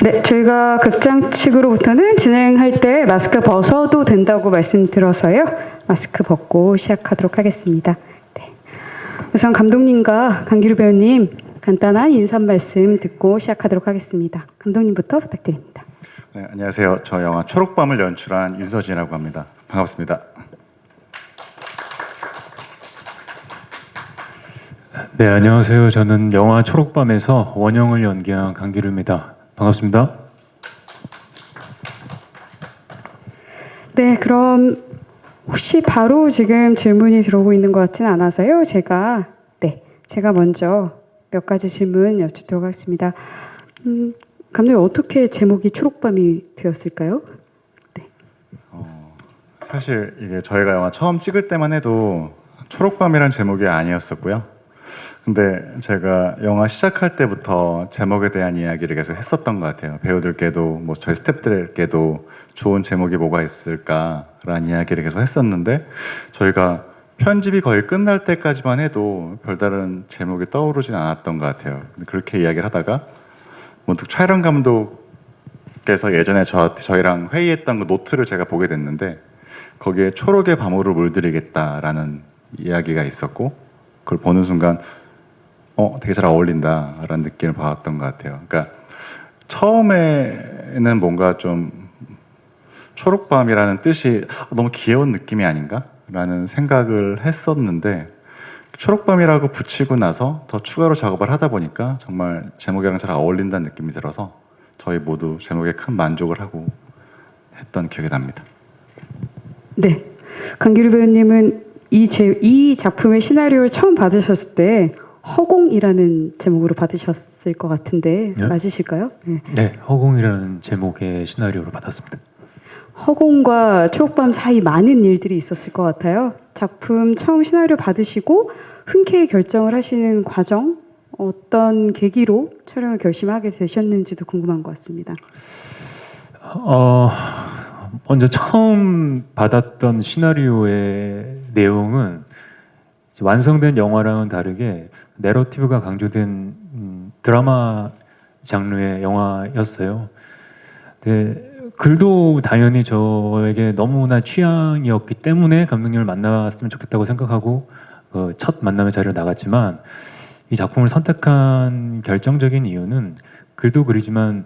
네, 저희가 극장 측으로부터는 진행할 때 마스크 벗어도 된다고 말씀드려서요. 마스크 벗고 시작하도록 하겠습니다. 네. 우선 감독님과 강기루 배우님 간단한 인사 말씀 듣고 시작하도록 하겠습니다. 감독님부터 부탁드립니다. 네, 안녕하세요. 저 영화 초록밤을 연출한 윤서진이라고 합니다. 반갑습니다. 네, 안녕하세요. 저는 영화 초록밤에서 원영을 연기한 강기루입니다. 반갑습니다. 네, 그럼 혹시 바로 지금 질문이 들어오고 있는 것 같지는 않아서요. 제가 먼저 몇 가지 질문 여쭙도록 하겠습니다. 감독님, 어떻게 제목이 초록밤이 되었을까요? 네. 사실 이게 저희가 영화 처음 찍을 때만 해도 초록밤이란 제목이 아니었었고요. 근데 제가 영화 시작할 때부터 제목에 대한 이야기를 계속 했었던 것 같아요. 배우들께도 뭐 저희 스태프들께도 좋은 제목이 뭐가 있을까라는 이야기를 계속 했었는데 저희가 편집이 거의 끝날 때까지만 해도 별다른 제목이 떠오르진 않았던 것 같아요. 그렇게 이야기를 하다가 문득 촬영 감독께서 예전에 저희랑 회의했던 그 노트를 제가 보게 됐는데 거기에 초록의 밤으로 물들이겠다라는 이야기가 있었고 그걸 보는 순간 되게 잘 어울린다라는 느낌을 받았던 것 같아요. 그러니까 처음에는 뭔가 좀 초록밤이라는 뜻이 너무 귀여운 느낌이 아닌가라는 생각을 했었는데 초록밤이라고 붙이고 나서 더 추가로 작업을 하다 보니까 정말 제목이랑 잘 어울린다는 느낌이 들어서 저희 모두 제목에 큰 만족을 하고 했던 기억이 납니다. 네, 강기루 배우님은 이 작품의 시나리오를 처음 받으셨을 때 허공이라는 제목으로 받으셨을 것 같은데 네? 맞으실까요? 네. 네, 허공이라는 제목의 시나리오를 받았습니다. 허공과 초록밤 사이 많은 일들이 있었을 것 같아요. 작품 처음 시나리오 받으시고 흔쾌히 결정을 하시는 과정, 어떤 계기로 촬영을 결심하게 되셨는지도 궁금한 것 같습니다. 먼저 처음 받았던 시나리오의 내용은 완성된 영화랑은 다르게 내러티브가 강조된 드라마 장르의 영화였어요. 네, 글도 당연히 저에게 너무나 취향이었기 때문에 감독님을 만났으면 좋겠다고 생각하고 첫 만남의 자리로 나갔지만 이 작품을 선택한 결정적인 이유는 글도 그리지만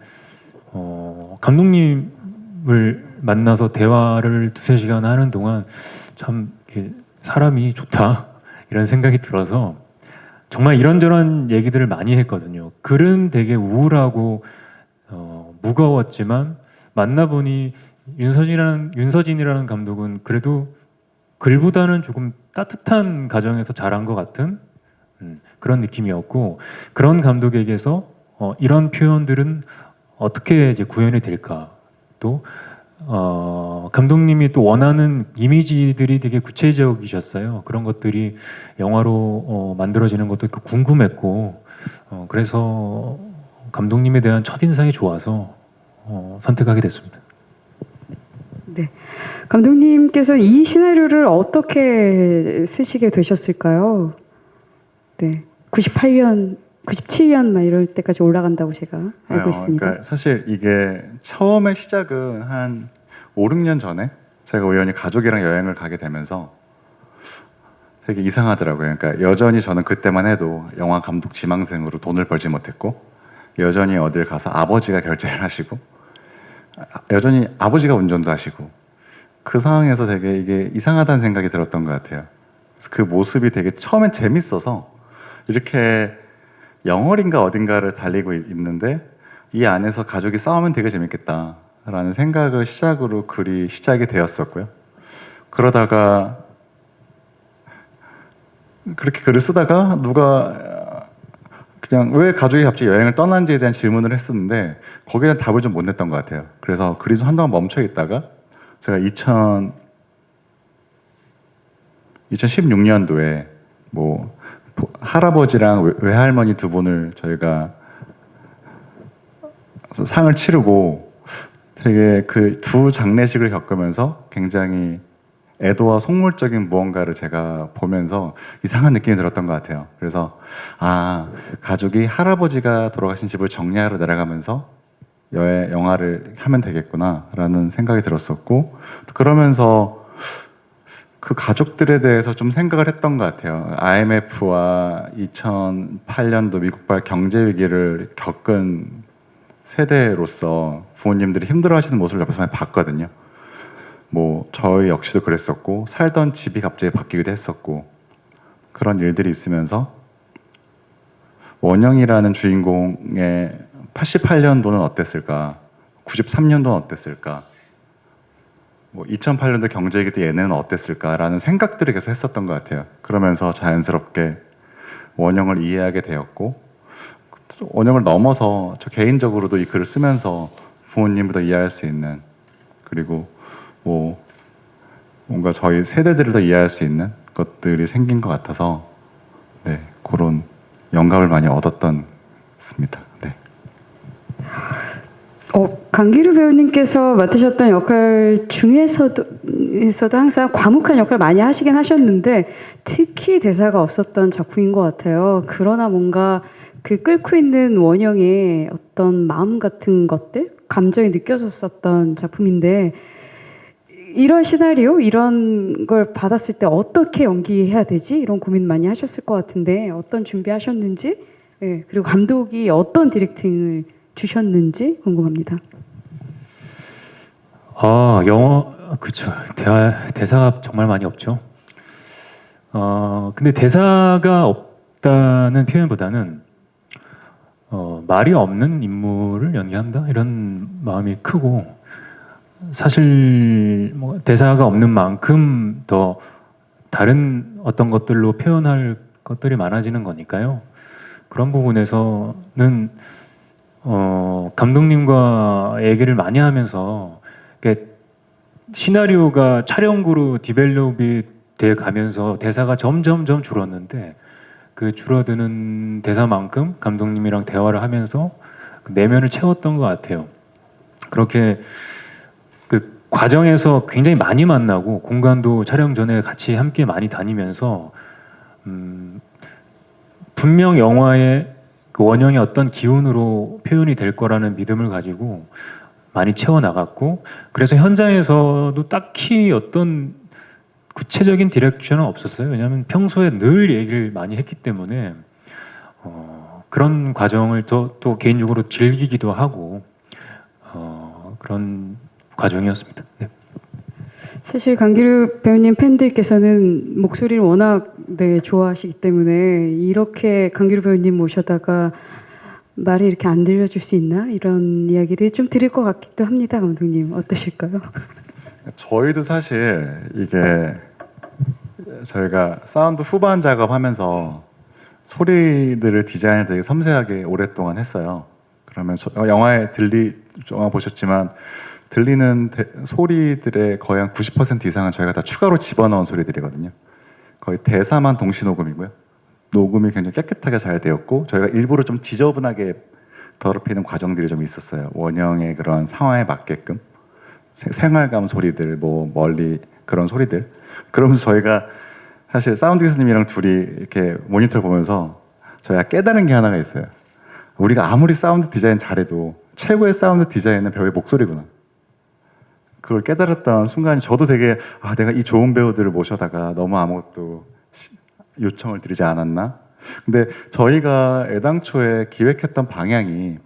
감독님을 만나서 대화를 두세 시간 하는 동안 참 사람이 좋다 이런 생각이 들어서 정말 이런저런 얘기들을 많이 했거든요. 글은 되게 우울하고 무거웠지만 만나보니 윤서진이라는 감독은 그래도 글보다는 조금 따뜻한 가정에서 자란 것 같은 그런 느낌이었고 그런 감독에게서 이런 표현들은 어떻게 이제 구현이 될까 또 감독님이 또 원하는 이미지들이 되게 구체적이셨어요. 그런 것들이 영화로 만들어지는 것도 궁금했고 그래서 감독님에 대한 첫인상이 좋아서 선택하게 됐습니다. 네, 감독님께서 이 시나리오를 어떻게 쓰시게 되셨을까요? 네, 98년, 97년 막 이럴 때까지 올라간다고 제가 알고 있습니다. 그러니까 사실 이게 처음에 시작은 한 5, 6년 전에 제가 우연히 가족이랑 여행을 가게 되면서 되게 이상하더라고요. 그러니까 여전히 저는 그때만 해도 영화 감독 지망생으로 돈을 벌지 못했고 여전히 어딜 가서 아버지가 결제를 하시고 여전히 아버지가 운전도 하시고 그 상황에서 되게 이게 이상하다는 생각이 들었던 것 같아요. 그래서 그 모습이 되게 처음엔 재밌어서 이렇게 영월인가 어딘가를 달리고 있는데 이 안에서 가족이 싸우면 되게 재밌겠다라는 생각을 시작으로 글이 시작이 되었었고요. 그러다가 그렇게 글을 쓰다가 누가 그냥 왜 가족이 갑자기 여행을 떠난지에 대한 질문을 했었는데 거기에 대한 답을 좀 못 냈던 것 같아요. 그래서 글이 좀 한동안 멈춰 있다가 제가 2016년도에 뭐 할아버지랑 외할머니 두 분을 저희가 상을 치르고 되게 그 두 장례식을 겪으면서 굉장히 애도와 속물적인 무언가를 제가 보면서 이상한 느낌이 들었던 것 같아요. 그래서 가족이 할아버지가 돌아가신 집을 정리하러 내려가면서 영화를 하면 되겠구나라는 생각이 들었었고, 그러면서 그 가족들에 대해서 좀 생각을 했던 것 같아요. IMF와 2008년도 미국발 경제 위기를 겪은 세대로서 부모님들이 힘들어하시는 모습을 옆에서 많이 봤거든요. 뭐 저희 역시도 그랬었고, 살던 집이 갑자기 바뀌기도 했었고, 그런 일들이 있으면서 원영이라는 주인공의 88년도는 어땠을까, 93년도는 어땠을까, 뭐 2008년도 경제위기 때 얘네는 어땠을까라는 생각들을 계속 했었던 것 같아요. 그러면서 자연스럽게 원영을 이해하게 되었고, 원영을 넘어서 저 개인적으로도 이 글을 쓰면서 부모님을 더 이해할 수 있는, 그리고 뭐 뭔가 저희 세대들을 더 이해할 수 있는 것들이 생긴 것 같아서, 네, 그런 영감을 많이 얻었던 습니다. 네. 강기루 배우님께서 맡으셨던 역할 중에서도 항상 과묵한 역할 많이 하시긴 하셨는데 특히 대사가 없었던 작품인 것 같아요. 그러나 뭔가 그 끓고 있는 원영의 어떤 마음 같은 것들, 감정이 느껴졌었던 작품인데, 이런 시나리오, 이런 걸 받았을 때 어떻게 연기해야 되지? 이런 고민 많이 하셨을 것 같은데 어떤 준비하셨는지, 네, 그리고 감독이 어떤 디렉팅을 주셨는지 궁금합니다. 그쵸. 대사가 정말 많이 없죠. 근데 대사가 없다는 표현보다는 말이 없는 인물을 연기한다 이런 마음이 크고, 사실 뭐 대사가 없는 만큼 더 다른 어떤 것들로 표현할 것들이 많아지는 거니까요. 그런 부분에서는 감독님과 얘기를 많이 하면서, 시나리오가 촬영구로 디벨롭이 돼 가면서 대사가 점점 줄었는데, 그 줄어드는 대사만큼 감독님이랑 대화를 하면서 그 내면을 채웠던 것 같아요. 그렇게 그 과정에서 굉장히 많이 만나고, 공간도 촬영 전에 같이 함께 많이 다니면서 분명 영화의 그 원형의 어떤 기운으로 표현이 될 거라는 믿음을 가지고 많이 채워나갔고, 그래서 현장에서도 딱히 어떤 구체적인 디렉션은 없었어요. 왜냐하면 평소에 늘 얘기를 많이 했기 때문에 그런 과정을 또 개인적으로 즐기기도 하고 그런 과정이었습니다. 네. 사실 강기루 배우님 팬들께서는 목소리를 워낙 좋아하시기 때문에 이렇게 강기루 배우님 모셔다가 말이 이렇게 안 들려줄 수 있나? 이런 이야기를 좀 드릴 것 같기도 합니다. 감독님 어떠실까요? 저희도 사실 이게 저희가 사운드 후반 작업하면서 소리들을 디자인을 되게 섬세하게 오랫동안 했어요. 그러면 영화 보셨지만 들리는 소리들의 거의 한 90% 이상은 저희가 다 추가로 집어넣은 소리들이거든요. 거의 대사만 동시 녹음이고요. 녹음이 굉장히 깨끗하게 잘 되었고, 저희가 일부러 좀 지저분하게 더럽히는 과정들이 좀 있었어요. 원형의 그런 상황에 맞게끔 생활감 소리들, 뭐 멀리 그런 소리들. 그러면서 저희가 사실 사운드 기사님이랑 둘이 이렇게 모니터를 보면서 저희가 깨달은 게 하나가 있어요. 우리가 아무리 사운드 디자인 잘해도 최고의 사운드 디자인은 배우의 목소리구나. 그걸 깨달았던 순간이 저도 되게 내가 이 좋은 배우들을 모셔다가 너무 아무것도 요청을 드리지 않았나? 근데 저희가 애당초에 기획했던 방향이,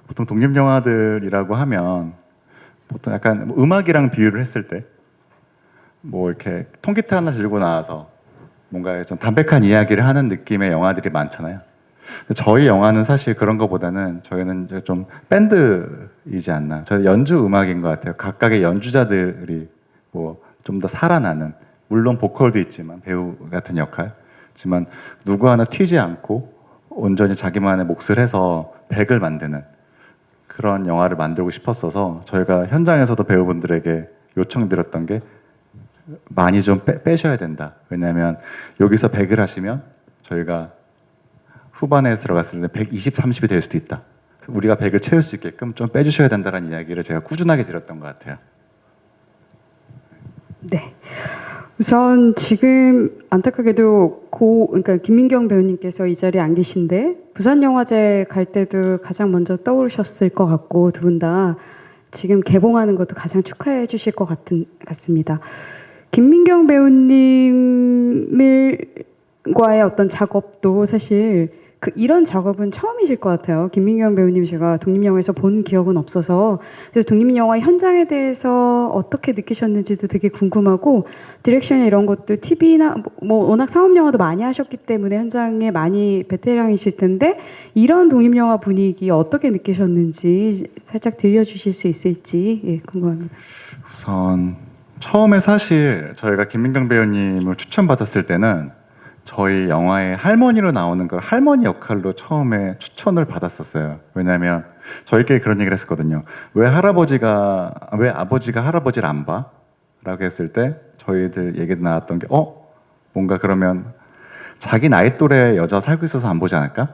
보통 독립영화들이라고 하면 보통 약간 음악이랑 비유를 했을 때 뭐 이렇게 통기타 하나 들고 나와서 뭔가 좀 담백한 이야기를 하는 느낌의 영화들이 많잖아요. 저희 영화는 사실 그런 것보다는 저희는 이제 좀 밴드이지 않나. 저희 연주 음악인 것 같아요. 각각의 연주자들이 뭐 좀 더 살아나는, 물론 보컬도 있지만 배우 같은 역할, 하지만 누구 하나 튀지 않고 온전히 자기만의 몫을 해서 백을 만드는 그런 영화를 만들고 싶었어서, 저희가 현장에서도 배우분들에게 요청드렸던 게 많이 좀 빼셔야 된다. 왜냐하면 여기서 100을 하시면 저희가 후반에 들어갔을 때 120, 30이 될 수도 있다. 우리가 100을 채울 수 있게끔 좀 빼주셔야 된다는 이야기를 제가 꾸준하게 드렸던 것 같아요. 네. 우선 지금 안타깝게도 그러니까 김민경 배우님께서 이 자리에 안 계신데 부산영화제 갈 때도 가장 먼저 떠오르셨을 것 같고 두 분 다 지금 개봉하는 것도 가장 축하해 주실 것 같습니다. 김민경 배우님과의 어떤 작업도 사실 이런 작업은 처음이실 것 같아요. 김민경 배우님 제가 독립영화에서 본 기억은 없어서 그래서 독립영화 현장에 대해서 어떻게 느끼셨는지도 되게 궁금하고 디렉션이나 이런 것도 TV나 뭐 워낙 상업영화도 많이 하셨기 때문에 현장에 많이 베테랑이실 텐데 이런 독립영화 분위기 어떻게 느끼셨는지 살짝 들려주실 수 있을지 예, 궁금합니다. 우선 처음에 사실 저희가 김민경 배우님을 추천받았을 때는 저희 영화에 할머니로 나오는 걸 할머니 역할로 처음에 추천을 받았었어요. 왜냐하면 저희끼리 그런 얘기를 했었거든요. 왜 아버지가 할아버지를 안 봐? 라고 했을 때 저희들 얘기 나왔던 게 뭔가 그러면 자기 나이 또래 여자 살고 있어서 안 보지 않을까?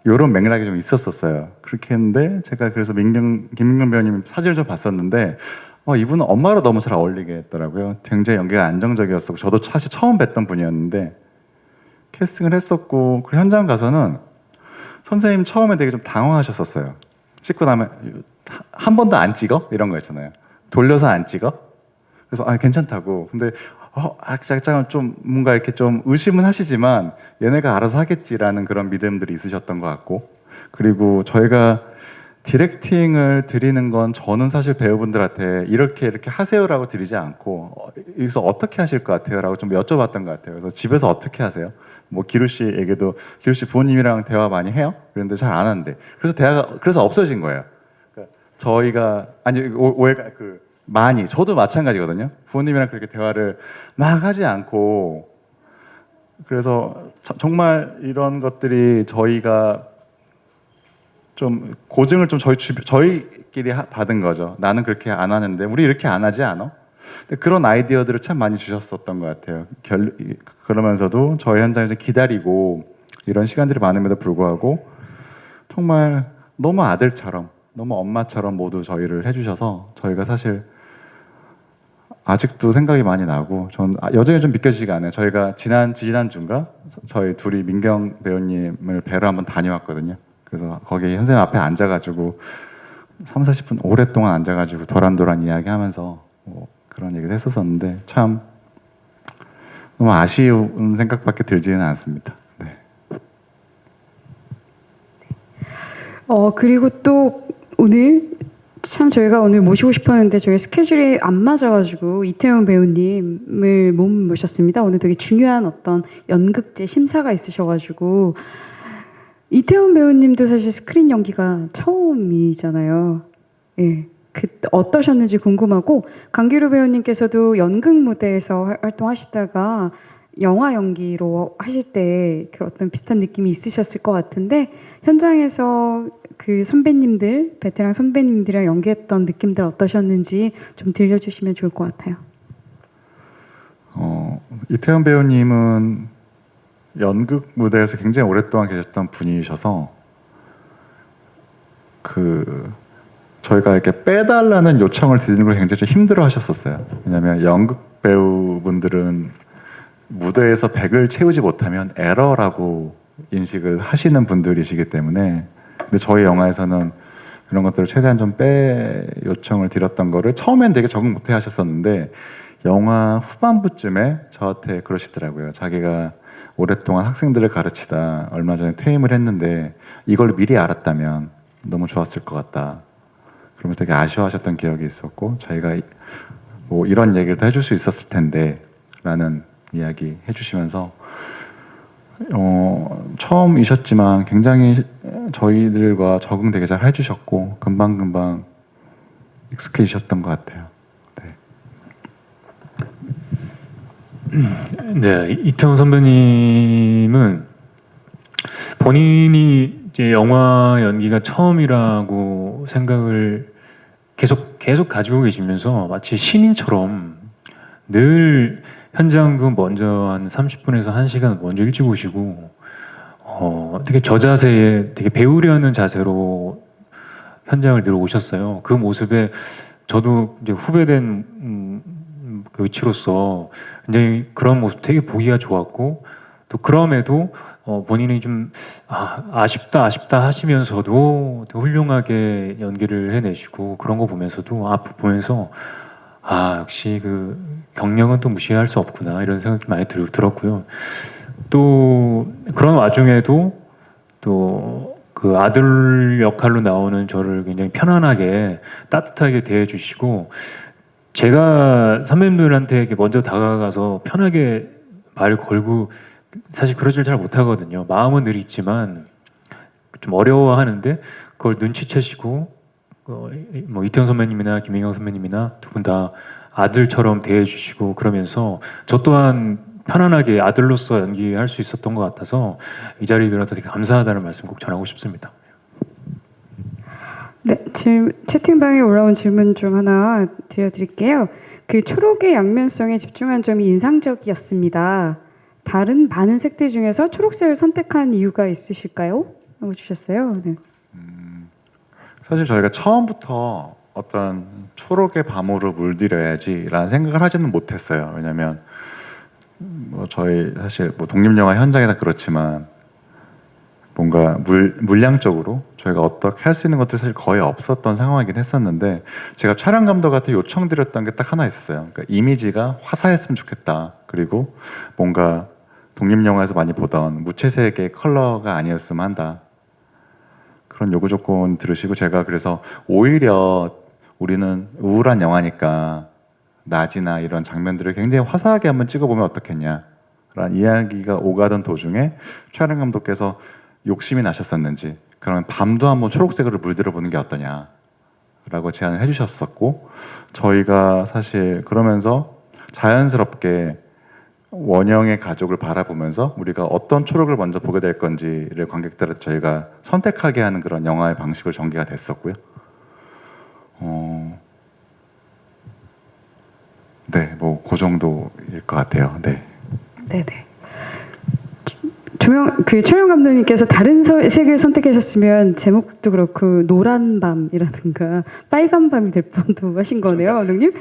이런 맥락이 좀 있었었어요. 그렇게 했는데 제가 그래서 김민경 배우님 사진을 좀 봤었는데 이분은 엄마로 너무 잘 어울리게 했더라고요. 굉장히 연기가 안정적이었었고 저도 사실 처음 뵀던 분이었는데 캐스팅을 했었고 그 현장 가서는 선생님 처음에 되게 좀 당황하셨었어요. 찍고 나면 한 번도 안 찍어? 이런 거 있잖아요. 돌려서 안 찍어? 그래서 괜찮다고. 근데 약간 좀 뭔가 이렇게 좀 의심은 하시지만 얘네가 알아서 하겠지라는 그런 믿음들이 있으셨던 것 같고 그리고 저희가 디렉팅을 드리는 건 저는 사실 배우분들한테 이렇게 하세요라고 드리지 않고 여기서 어떻게 하실 것 같아요? 라고 좀 여쭤봤던 것 같아요. 그래서 집에서 어떻게 하세요? 뭐 기루 씨에게도 기루 씨 부모님이랑 대화 많이 해요? 그런데 잘 안 하는데 그래서 없어진 거예요. 그러니까 저희가 오해가 많이 저도 마찬가지거든요. 부모님이랑 그렇게 대화를 막 하지 않고 그래서 정말 이런 것들이 저희가 좀 고증을 좀 저희끼리 받은 거죠. 나는 그렇게 안 하는데 우리 이렇게 안 하지 않아? 근데 그런 아이디어들을 참 많이 주셨었던 것 같아요. 그러면서도 저희 현장에서 기다리고 이런 시간들이 많음에도 불구하고 정말 너무 아들처럼 너무 엄마처럼 모두 저희를 해주셔서 저희가 사실 아직도 생각이 많이 나고 전 여전히 좀 믿겨지지가 않아요. 저희가 지난주인가 저희 둘이 민경 배우님을 뵈러 한번 다녀왔거든요. 그래서 거기 선생님 앞에 앉아가지고 30-40분 오랫동안 앉아가지고 도란도란 이야기하면서 뭐 그런 얘기를 했었었는데 참 너무 아쉬운 생각밖에 들지는 않습니다. 네. 그리고 또 오늘 참 저희가 오늘 모시고 싶었는데 저희 스케줄이 안 맞아가지고 이태원 배우님을 못 모셨습니다. 오늘 되게 중요한 어떤 연극제 심사가 있으셔가지고 이태원 배우님도 사실 스크린 연기가 처음이잖아요. 예. 어떠셨는지 궁금하고 강기루 배우님께서도 연극 무대에서 활동하시다가 영화 연기로 하실 때 그 어떤 비슷한 느낌이 있으셨을 것 같은데 현장에서 그 선배님들, 베테랑 선배님들이랑 연기했던 느낌들 어떠셨는지 좀 들려주시면 좋을 것 같아요. 이태원 배우님은 연극 무대에서 굉장히 오랫동안 계셨던 분이셔서 저희가 이렇게 빼달라는 요청을 드리는 걸 굉장히 좀 힘들어 하셨었어요. 왜냐하면 연극 배우분들은 무대에서 100을 채우지 못하면 에러라고 인식을 하시는 분들이시기 때문에 근데 저희 영화에서는 그런 것들을 최대한 좀 요청을 드렸던 거를 처음엔 되게 적응 못해 하셨었는데 영화 후반부쯤에 저한테 그러시더라고요. 자기가 오랫동안 학생들을 가르치다 얼마 전에 퇴임을 했는데 이걸 미리 알았다면 너무 좋았을 것 같다. 그러면서 되게 아쉬워하셨던 기억이 있었고 자기가 뭐 이런 얘기를 더 해줄 수 있었을 텐데 라는 이야기 해주시면서 처음이셨지만 굉장히 저희들과 적응 되게 잘 해주셨고 금방금방 익숙해지셨던 것 같아요. 네, 이태원 선배님은 본인이 이제 영화 연기가 처음이라고 생각을 계속 가지고 계시면서 마치 신인처럼 늘 현장도 먼저 한 30분에서 1시간 먼저 일찍 오시고 되게 저자세에 되게 배우려는 자세로 현장을 늘 오셨어요. 그 모습에 저도 이제 후배된 그 위치로서 굉장히 그런 모습 되게 보기가 좋았고 또 그럼에도 본인이 좀 아쉽다 하시면서도 되게 훌륭하게 연기를 해내시고 그런 거 보면서도 보면서 역시 그 경력은 또 무시할 수 없구나 이런 생각이 많이 들었고요. 또 그런 와중에도 또 그 아들 역할로 나오는 저를 굉장히 편안하게 따뜻하게 대해주시고 제가 선배님들한테 이렇게 먼저 다가가서 편하게 말 걸고 사실 그러질 잘 못하거든요. 마음은 늘 있지만 좀 어려워하는데 그걸 눈치채시고 뭐 이태원 선배님이나 김민경 선배님이나 두 분 다 아들처럼 대해주시고 그러면서 저 또한 편안하게 아들로서 연기할 수 있었던 것 같아서 이 자리에 빌어서 되게 감사하다는 말씀 꼭 전하고 싶습니다. 네, 채팅방에 올라온 질문 중 하나 드려드릴게요. 그 초록의 양면성에 집중한 점이 인상적이었습니다. 다른 많은 색들 중에서 초록색을 선택한 이유가 있으실까요? 하고 주셨어요. 네. 사실 저희가 처음부터 어떤 초록의 밤으로 물들여야지라는 생각을 하지는 못했어요. 왜냐하면 뭐 저희 사실 뭐 독립영화 현장이나 그렇지만 뭔가 물량적으로 저희가 어떻게 할 수 있는 것들이 사실 거의 없었던 상황이긴 했었는데 제가 촬영 감독한테 요청드렸던 게 딱 하나 있었어요. 그러니까 이미지가 화사했으면 좋겠다. 그리고 뭔가 독립영화에서 많이 보던 무채색의 컬러가 아니었으면 한다. 그런 요구 조건 들으시고 제가 그래서 오히려 우리는 우울한 영화니까 낮이나 이런 장면들을 굉장히 화사하게 한번 찍어보면 어떻겠냐 라는 이야기가 오가던 도중에 촬영 감독께서 욕심이 나셨었는지 그러면 밤도 한번 초록색으로 물들어 보는 게 어떠냐 라고 제안을 해주셨었고 저희가 사실 그러면서 자연스럽게 원영의 가족을 바라보면서 우리가 어떤 초록을 먼저 보게 될 건지를 관객들한테 저희가 선택하게 하는 그런 영화의 방식으로 전개가 됐었고요. 네, 뭐 그 정도일 것 같아요. 네. 네네. 그 촬영 감독님께서 다른 색을 선택하셨으면 제목도 그렇고 노란 밤이라든가 빨간 밤이 될 뻔도 하신 거네요, 감독님?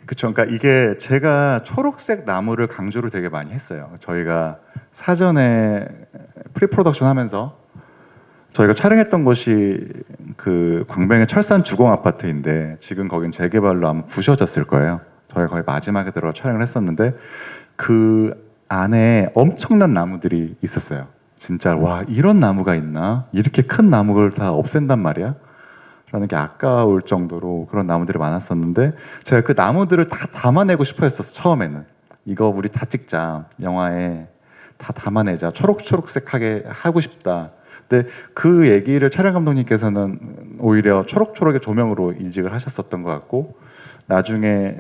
그렇죠. 그러니까 이게 제가 초록색 나무를 강조를 되게 많이 했어요. 저희가 사전에 프리프로덕션 하면서 저희가 촬영했던 곳이 그 광명의 철산 주공 아파트인데 지금 거긴 재개발로 아마 부셔졌을 거예요. 저희가 거의 마지막에 들어 촬영을 했었는데 그 안에 엄청난 나무들이 있었어요. 진짜 와 이런 나무가 있나? 이렇게 큰 나무를 다 없앤단 말이야? 라는 게 아까울 정도로 그런 나무들이 많았었는데 제가 그 나무들을 다 담아내고 싶어 했었어 처음에는. 이거 우리 다 찍자. 영화에 다 담아내자. 초록초록색하게 하고 싶다. 근데 그 얘기를 촬영 감독님께서는 오히려 초록초록의 조명으로 인식을 하셨었던 것 같고 나중에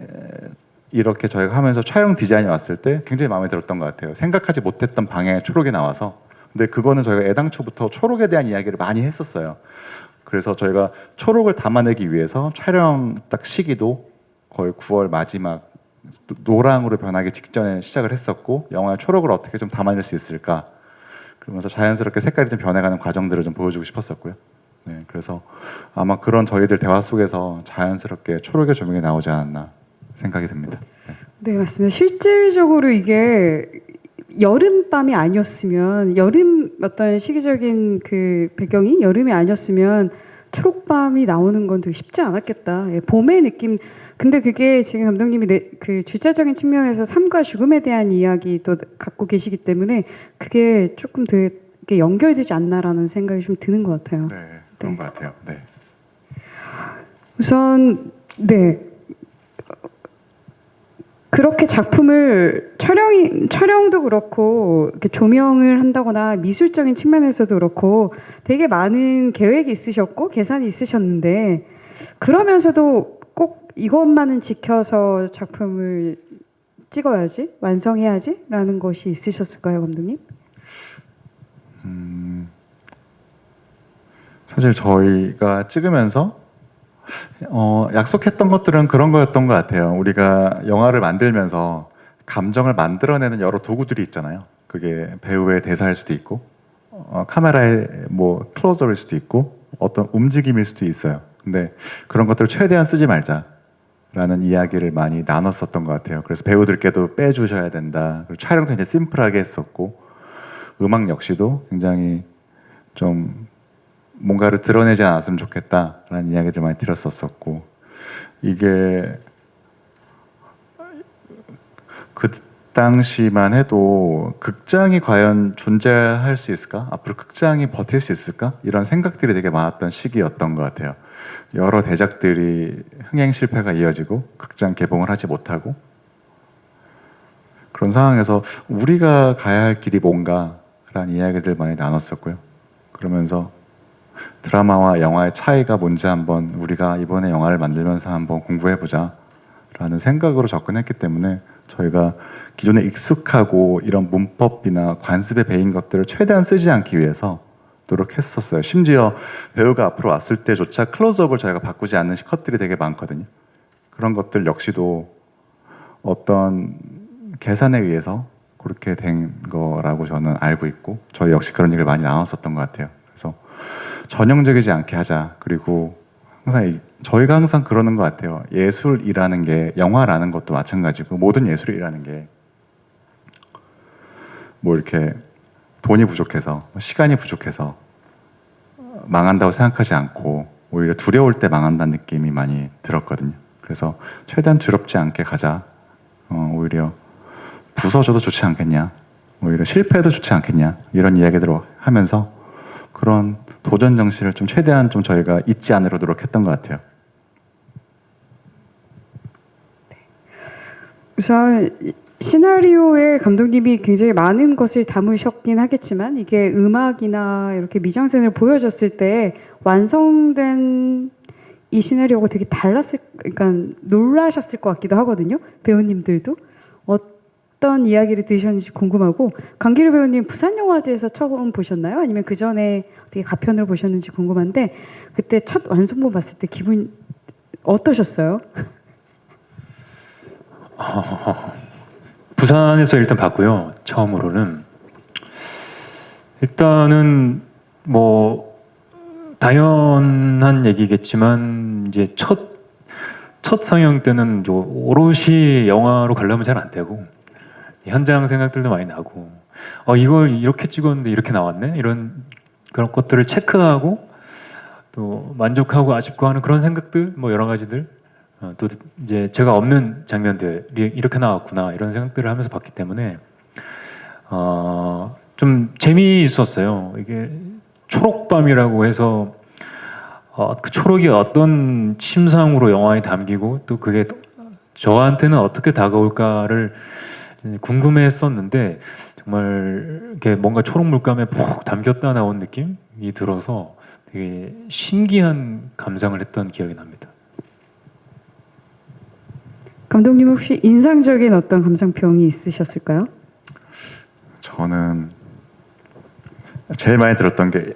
이렇게 저희가 하면서 촬영 디자인이 왔을 때 굉장히 마음에 들었던 것 같아요. 생각하지 못했던 방향의 초록이 나와서. 근데 그거는 저희가 애당초부터 초록에 대한 이야기를 많이 했었어요. 그래서 저희가 초록을 담아내기 위해서 촬영 딱 시기도 거의 9월 마지막 노랑으로 변하기 직전에 시작을 했었고 영화의 초록을 어떻게 좀 담아낼 수 있을까 그러면서 자연스럽게 색깔이 좀 변해가는 과정들을 좀 보여주고 싶었었고요. 네, 그래서 아마 그런 저희들 대화 속에서 자연스럽게 초록의 조명이 나오지 않았나 생각이 듭니다. 네, 맞습니다. 실질적으로 이게 여름밤이 아니었으면 여름 어떤 시기적인 그 배경이 여름이 아니었으면 초록밤이 나오는 건 되게 쉽지 않았겠다. 예, 봄의 느낌. 근데 그게 지금 감독님이 그 주제적인 측면에서 삶과 죽음에 대한 이야기도 갖고 계시기 때문에 그게 조금 더 이렇게 연결되지 않나라는 생각이 좀 드는 것 같아요. 네, 그런 것 같아요. 네. 우선 네. 그렇게 작품을 촬영도 그렇고 이렇게 조명을 한다거나 미술적인 측면에서도 그렇고 되게 많은 계획이 있으셨고 계산이 있으셨는데 그러면서도 꼭 이것만은 지켜서 작품을 찍어야지 완성해야지 라는 것이 있으셨을까요, 감독님? 사실 저희가 찍으면서 약속했던 것들은 그런 거였던 것 같아요. 우리가 영화를 만들면서 감정을 만들어내는 여러 도구들이 있잖아요. 그게 배우의 대사일 수도 있고, 카메라의 뭐 클로즈업일 수도 있고, 어떤 움직임일 수도 있어요. 근데 그런 것들을 최대한 쓰지 말자. 라는 이야기를 많이 나눴었던 것 같아요. 그래서 배우들께도 빼주셔야 된다. 그리고 촬영도 이제 심플하게 했었고 음악 역시도 굉장히 좀 뭔가를 드러내지 않았으면 좋겠다라는 이야기들 많이 들었었고 이게 그 당시만 해도 극장이 과연 존재할 수 있을까? 앞으로 극장이 버틸 수 있을까? 이런 생각들이 되게 많았던 시기였던 것 같아요. 여러 대작들이 흥행 실패가 이어지고 극장 개봉을 하지 못하고 그런 상황에서 우리가 가야 할 길이 뭔가라는 이야기들 많이 나눴었고요. 그러면서 드라마와 영화의 차이가 뭔지 한번 우리가 이번에 영화를 만들면서 한번 공부해보자 라는 생각으로 접근했기 때문에 저희가 기존에 익숙하고 이런 문법이나 관습에 배인 것들을 최대한 쓰지 않기 위해서 노력했었어요. 심지어 배우가 앞으로 왔을 때조차 클로즈업을 저희가 바꾸지 않는 컷들이 되게 많거든요. 그런 것들 역시도 어떤 계산에 의해서 그렇게 된 거라고 저는 알고 있고 저희 역시 그런 얘기를 많이 나눴었던 것 같아요. 그래서 전형적이지 않게 하자. 그리고 저희가 항상 그러는 것 같아요. 예술이라는 게 영화라는 것도 마찬가지고 모든 예술이라는 게 뭐 이렇게 돈이 부족해서 시간이 부족해서 망한다고 생각하지 않고 오히려 두려울 때 망한다는 느낌이 많이 들었거든요. 그래서 최대한 두렵지 않게 가자. 오히려 부서져도 좋지 않겠냐. 오히려 실패해도 좋지 않겠냐. 이런 이야기들을 하면서 그런 도전 정신을 좀 최대한 좀 저희가 잊지 않으려 노력했던 것 같아요. 우선 시나리오에 감독님이 굉장히 많은 것을 담으셨긴 하겠지만 이게 음악이나 이렇게 미장센을 보여줬을 때 완성된 이 시나리오가 되게 그러니까 놀라셨을 것 같기도 하거든요. 배우님들도 어떤 이야기를 들으셨는지 궁금하고 강기루 배우님 부산영화제에서 처음 보셨나요? 아니면 그 전에 어떻게 가편으로 보셨는지 궁금한데 그때 첫 완성본 봤을 때 기분 어떠셨어요? 부산에서 일단 봤고요. 처음으로는 일단은 뭐 당연한 얘기겠지만 이제 첫 상영 때는 오롯이 영화로 가려면 잘 안 되고 현장 생각들도 많이 나고 이걸 이렇게 찍었는데 이렇게 나왔네 이런 그런 것들을 체크하고 또 만족하고 아쉽고 하는 그런 생각들 뭐 여러 가지들 또 이제 제가 없는 장면들이 이렇게 나왔구나 이런 생각들을 하면서 봤기 때문에 좀 재미있었어요. 이게 초록밤이라고 해서 그 초록이 어떤 심상으로 영화에 담기고 또 그게 저한테는 어떻게 다가올까를 궁금해했었는데 정말 이렇게 뭔가 초록 물감에 푹 담겼다 나온 느낌이 들어서 되게 신기한 감상을 했던 기억이 납니다. 감독님 혹시 인상적인 어떤 감상평이 있으셨을까요? 저는 제일 많이 들었던 게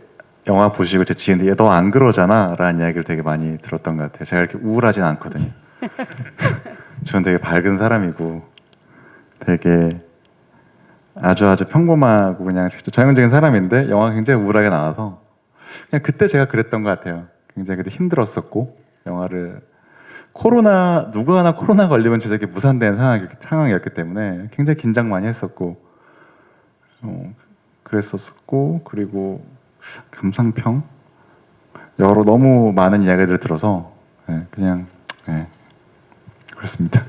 영화 보시고 제 지인들이 너 안 그러잖아 라는 이야기를 되게 많이 들었던 것 같아요. 제가 이렇게 우울하진 않거든요. 저는 되게 밝은 사람이고 되게 아주 평범하고 그냥 전형적인 사람인데 영화가 굉장히 우울하게 나와서 그냥 그때 제가 그랬던 것 같아요. 굉장히 그때 힘들었었고 영화를 누구 하나 코로나 걸리면 저렇게 무산되는 상황이었기 때문에 굉장히 긴장 많이 했었고 그랬었고 그리고 감상평 너무 많은 이야기들을 들어서 그냥 그렇습니다.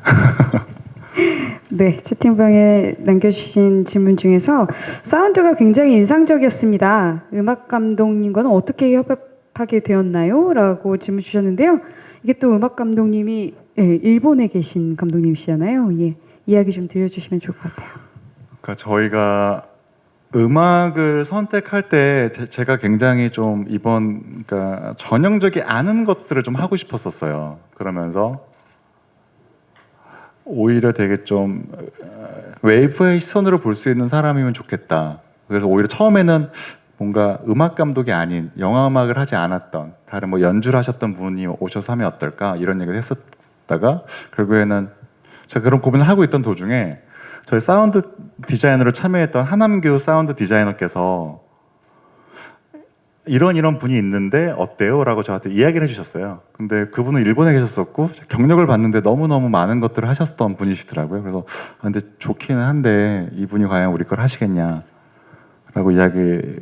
네, 채팅방에 남겨주신 질문 중에서 사운드가 굉장히 인상적이었습니다. 음악 감독님과는 어떻게 협업하게 되었나요? 라고 질문 주셨는데요. 이게 또 음악 감독님이 일본에 계신 감독님이시잖아요. 예, 이야기 좀 들려주시면 좋을 것 같아요. 그러니까 저희가 음악을 선택할 때 제가 굉장히 좀 그러니까 전형적이 않은 것들을 좀 하고 싶었었어요. 그러면서 오히려 되게 좀 웨이브의 시선으로 볼 수 있는 사람이면 좋겠다. 그래서 오히려 처음에는 뭔가 음악 감독이 아닌 영화 음악을 하지 않았던 다른 뭐 연주를 하셨던 분이 오셔서 하면 어떨까 이런 얘기를 했었다가 결국에는 제가 그런 고민을 하고 있던 도중에 저희 사운드 디자이너로 참여했던 하남규 사운드 디자이너께서 이런 분이 있는데 어때요? 라고 저한테 이야기를 해주셨어요. 근데 그분은 일본에 계셨었고 경력을 봤는데 너무너무 많은 것들을 하셨던 분이시더라고요. 그래서 근데 좋기는 한데 이분이 과연 우리 걸 하시겠냐 라고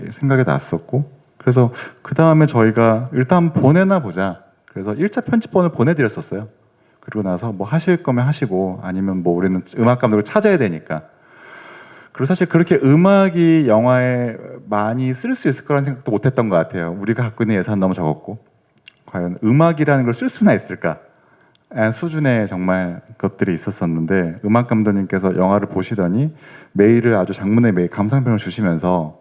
생각이 났었고, 그래서 그 다음에 저희가 일단 보내나 보자. 그래서 1차 편집본을 보내드렸었어요. 그리고 나서 뭐 하실 거면 하시고 아니면 뭐 우리는 음악 감독을 찾아야 되니까. 그리고 사실 그렇게 음악이 영화에 많이 쓸 수 있을 거라는 생각도 못 했던 것 같아요. 우리가 갖고 있는 예산 너무 적었고, 과연 음악이라는 걸 쓸 수나 있을까? 수준의 정말 것들이 있었었는데, 음악 감독님께서 영화를 보시더니 메일을 아주 장문의 메일, 감상평을 주시면서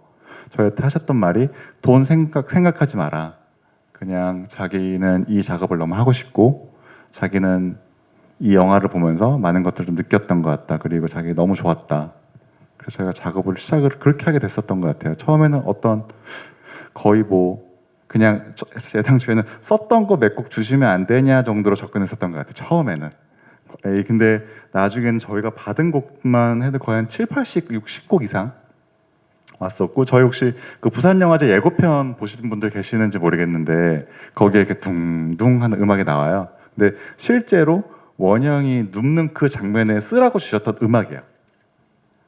저한테 하셨던 말이 돈 생각하지 마라. 그냥 자기는 이 작업을 너무 하고 싶고, 자기는 이 영화를 보면서 많은 것들을 좀 느꼈던 것 같다. 그리고 자기 너무 좋았다. 그래서 저희가 작업을 시작을 그렇게 하게 됐었던 것 같아요. 처음에는 거의 뭐 그냥 애당초에는 썼던 거 몇 곡 주시면 안 되냐 정도로 접근했었던 것 같아요. 처음에는. 근데 나중에는 저희가 받은 곡만 해도 거의 한 7, 80, 60곡 이상 왔었고, 저희 혹시 그 부산영화제 예고편 보시는 분들 계시는지 모르겠는데 거기에 이렇게 둥둥 하는 음악이 나와요. 근데 실제로 원영이 눕는 그 장면에 쓰라고 주셨던 음악이에요.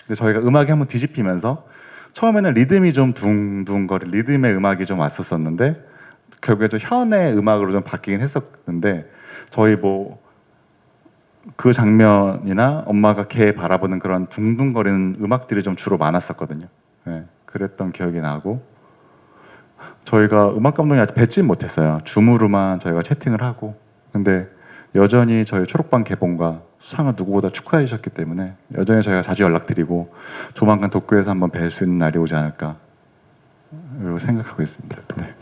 근데 저희가 음악이 한번 뒤집히면서 처음에는 리듬이 좀 둥둥거리, 리듬의 음악이 좀 왔었었는데 결국에 좀 현의 음악으로 좀 바뀌긴 했었는데, 저희 뭐 그 장면이나 엄마가 걔 바라보는 그런 둥둥거리는 음악들이 좀 주로 많았었거든요. 네, 그랬던 기억이 나고, 저희가 음악 감독이 아직 뵙진 못했어요. 줌으로만 저희가 채팅을 하고. 근데 여전히 저희 초록방 개봉과 수상을 누구보다 축하해 주셨기 때문에 여전히 저희가 자주 연락드리고 조만간 도쿄에서 한번 뵐 수 있는 날이 오지 않을까 생각하고 있습니다. 네.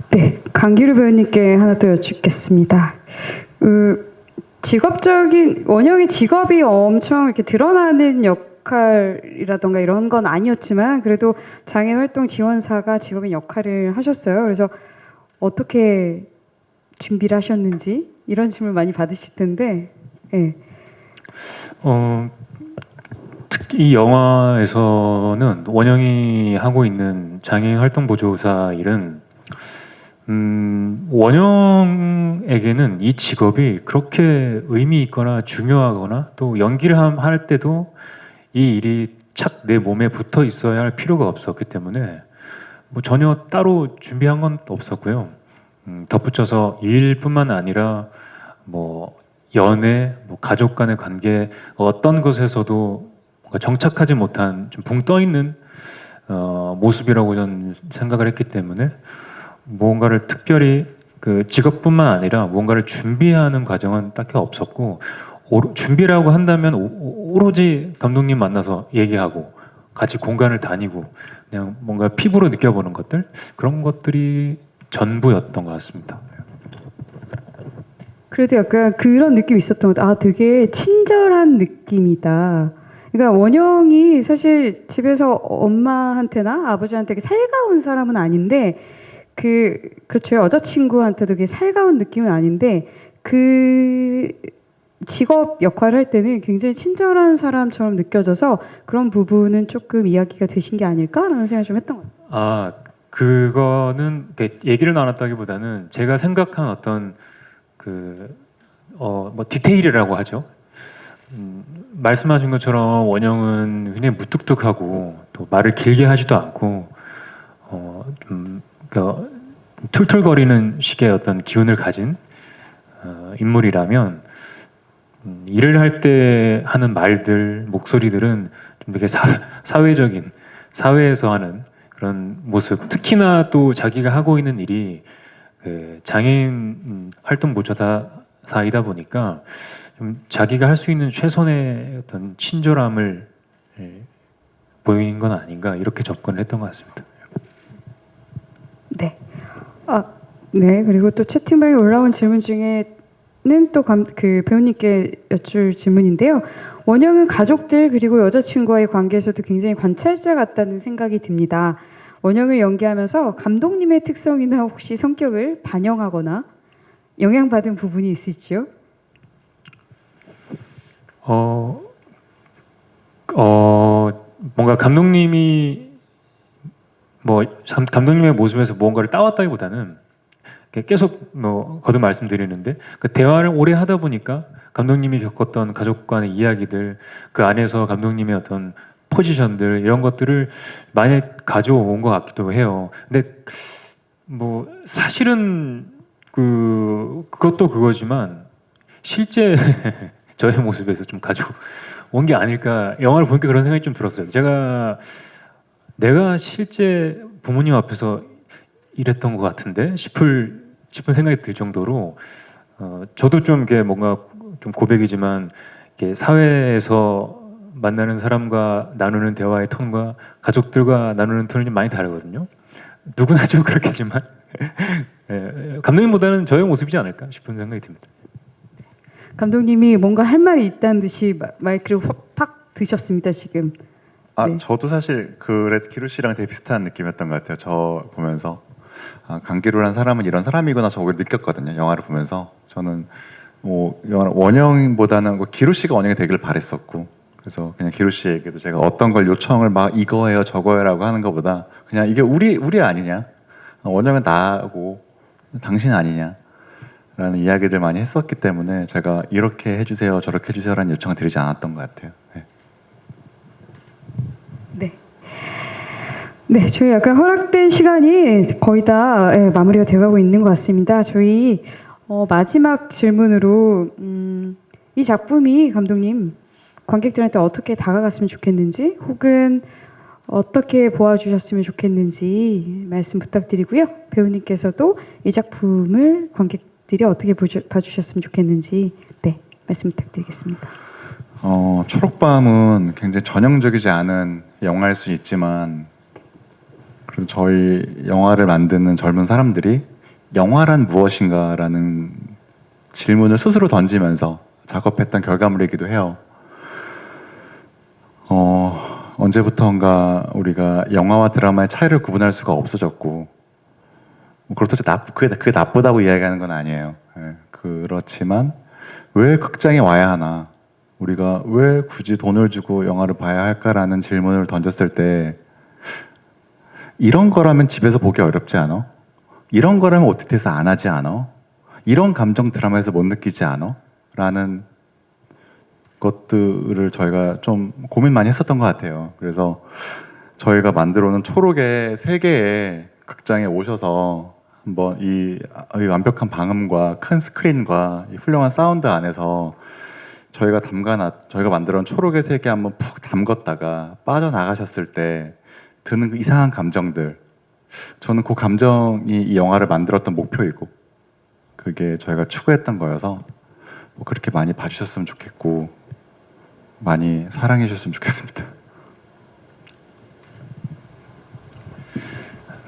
네, 강기루 배우님께 하나 더 여쭙겠습니다. 직업적인 원영의 직업이 엄청 이렇게 드러나는 역할이라던가 이런 건 아니었지만 그래도 장애인 활동 지원사가 직업인 역할을 하셨어요. 그래서 어떻게 준비를 하셨는지 이런 질문 많이 받으실 텐데. 네. 특히 이 영화에서는 원영이 하고 있는 장애인 활동 보조사 일은 원영에게는 이 직업이 그렇게 의미 있거나 중요하거나 또 연기를 할 때도 이 일이 착 내 몸에 붙어 있어야 할 필요가 없었기 때문에 뭐 전혀 따로 준비한 건 없었고요. 덧붙여서 일뿐만 아니라 뭐 연애, 뭐 가족 간의 관계 어떤 것에서도 뭔가 정착하지 못한 좀 붕 떠 있는 모습이라고 저는 생각을 했기 때문에 뭔가를 특별히 그 직업뿐만 아니라 뭔가를 준비하는 과정은 딱히 없었고, 준비라고 한다면 오로지 감독님 만나서 얘기하고 같이 공간을 다니고 그냥 뭔가 피부로 느껴보는 것들, 그런 것들이 전부였던 것 같습니다. 그래도 약간 그런 느낌이 있었던 것 같아요. 아, 되게 친절한 느낌이다. 그러니까 원영이 사실 집에서 엄마한테나 아버지한테 되게 살가운 사람은 아닌데 그렇죠. 여자친구한테도 되게 살가운 느낌은 아닌데 그 직업 역할을 할 때는 굉장히 친절한 사람처럼 느껴져서 그런 부분은 조금 이야기가 되신 게 아닐까라는 생각을 좀 했던 것 같아요. 아, 그거는 얘기를 나눴다기보다는 제가 생각한 어떤 뭐 디테일이라고 하죠. 말씀하신 것처럼 원영은 굉장히 무뚝뚝하고 또 말을 길게 하지도 않고 툴툴거리는 식의 어떤 기운을 가진 인물이라면 일을 할 때 하는 말들, 목소리들은 좀 되게 사회적인, 사회에서 하는 그런 모습, 특히나 또 자기가 하고 있는 일이 그 장애인 활동 보조사이다 보니까 좀 자기가 할 수 있는 최선의 어떤 친절함을 보인 건 아닌가, 이렇게 접근을 했던 것 같습니다. 네. 네. 그리고 또 채팅방에 올라온 질문 중에는 또 그 배우님께 여쭐 질문인데요. 원영은 가족들 그리고 여자친구와의 관계에서도 굉장히 관찰자 같다는 생각이 듭니다. 원영을 연기하면서 감독님의 특성이나 혹시 성격을 반영하거나 영향받은 부분이 있을지요? 뭔가 뭔가 감독님이 뭐 감독님의 모습에서 무언가를 따왔다기보다는 계속 뭐 거듭 말씀드리는데 그 대화를 오래 하다 보니까 감독님이 겪었던 가족 간의 이야기들 그 안에서 감독님의 어떤 포지션들 이런 것들을 많이 가져온 것 같기도 해요. 근데 뭐 사실은 그것도 그거지만 실제 저의 모습에서 좀 가져온 게 아닐까 영화를 보니까 그런 생각이 좀 들었어요. 내가 실제 부모님 앞에서 이랬던 것 같은데 싶은 생각이 들 정도로 저도 좀 이게 뭔가 좀 고백이지만 이게 사회에서 만나는 사람과 나누는 대화의 톤과 가족들과 나누는 톤이 좀 많이 다르거든요. 누구나 좀 그렇겠지만 감독님보다는 저의 모습이지 않을까 싶은 생각이 듭니다. 감독님이 뭔가 할 말이 있다는 듯이 마이크를 팍 드셨습니다 지금. 네. 저도 사실 기루 씨랑 되게 비슷한 느낌이었던 것 같아요. 저 보면서 강기루라는 사람은 이런 사람이구나 저걸 느꼈거든요. 영화를 보면서 저는 뭐 원영보다는 기루 씨가 원영이 되기를 바랬었고 그래서 그냥 기루 씨에게도 제가 어떤 걸 요청을 막 이거 해요 저거 해라고 하는 것보다 그냥 이게 우리 아니냐 원영은 나고 당신 아니냐 라는 이야기들 많이 했었기 때문에 제가 이렇게 해주세요 저렇게 해주세요라는 요청을 드리지 않았던 것 같아요. 네. 네, 저희 약간 허락된 시간이 거의 다 마무리가 되어가고 있는 것 같습니다. 저희 마지막 질문으로 이 작품이 감독님 관객들한테 어떻게 다가갔으면 좋겠는지 혹은 어떻게 보아주셨으면 좋겠는지 말씀 부탁드리고요. 배우님께서도 이 작품을 관객들이 어떻게 봐주셨으면 좋겠는지 말씀 부탁드리겠습니다. 초록밤은 굉장히 전형적이지 않은 영화일 수 있지만 그래도 저희 영화를 만드는 젊은 사람들이 영화란 무엇인가라는 질문을 스스로 던지면서 작업했던 결과물이기도 해요. 언제부턴가 우리가 영화와 드라마의 차이를 구분할 수가 없어졌고 그렇다고 그게 나쁘다고 이야기하는 건 아니에요. 그렇지만 왜 극장에 와야 하나? 우리가 왜 굳이 돈을 주고 영화를 봐야 할까라는 질문을 던졌을 때 이런 거라면 집에서 보기 어렵지 않아? 이런 거라면 OTT에서 안 하지 않아? 이런 감정 드라마에서 못 느끼지 않아? 라는 것들을 저희가 좀 고민 많이 했었던 것 같아요. 그래서 저희가 만들어 놓은 초록의 세계에 극장에 오셔서 한번 이 완벽한 방음과 큰 스크린과 이 훌륭한 사운드 안에서 저희가 만들어 놓은 초록의 세계에 한번 푹 담궜다가 빠져나가셨을 때 드는 그 이상한 감정들 저는 그 감정이 이 영화를 만들었던 목표이고 그게 저희가 추구했던 거여서 그렇게 많이 봐주셨으면 좋겠고 많이 사랑해 주셨으면 좋겠습니다.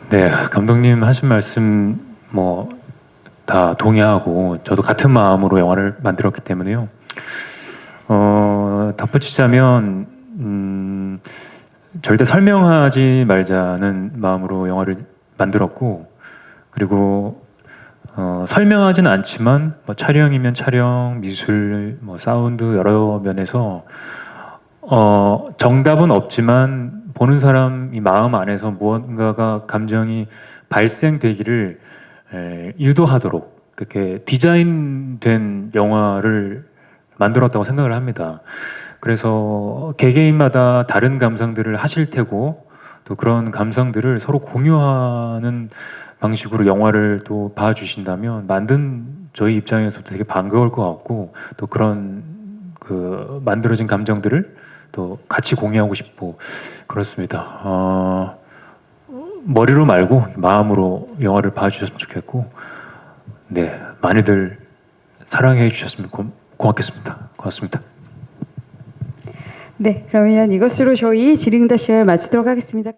네, 감독님 하신 말씀 뭐 다 동의하고 저도 같은 마음으로 영화를 만들었기 때문에요. 덧붙이자면 절대 설명하지 말자는 마음으로 영화를 만들었고 그리고 설명하지는 않지만 뭐 촬영이면 촬영, 미술, 뭐 사운드 여러 면에서 정답은 없지만 보는 사람 이 마음 안에서 무언가가 감정이 발생되기를 유도하도록 그렇게 디자인된 영화를 만들었다고 생각을 합니다. 그래서 개개인마다 다른 감상들을 하실 테고 또 그런 감상들을 서로 공유하는 방식으로 영화를 또 봐주신다면 만든 저희 입장에서도 되게 반가울 것 같고 또 그런 그 만들어진 감정들을 또 같이 공유하고 싶고 그렇습니다. 머리로 말고 마음으로 영화를 봐주셨으면 좋겠고 네 많이들 사랑해 주셨으면 고맙겠습니다. 고맙습니다. 네, 그러면 이것으로 저희 질의응답 시간을 마치도록 하겠습니다.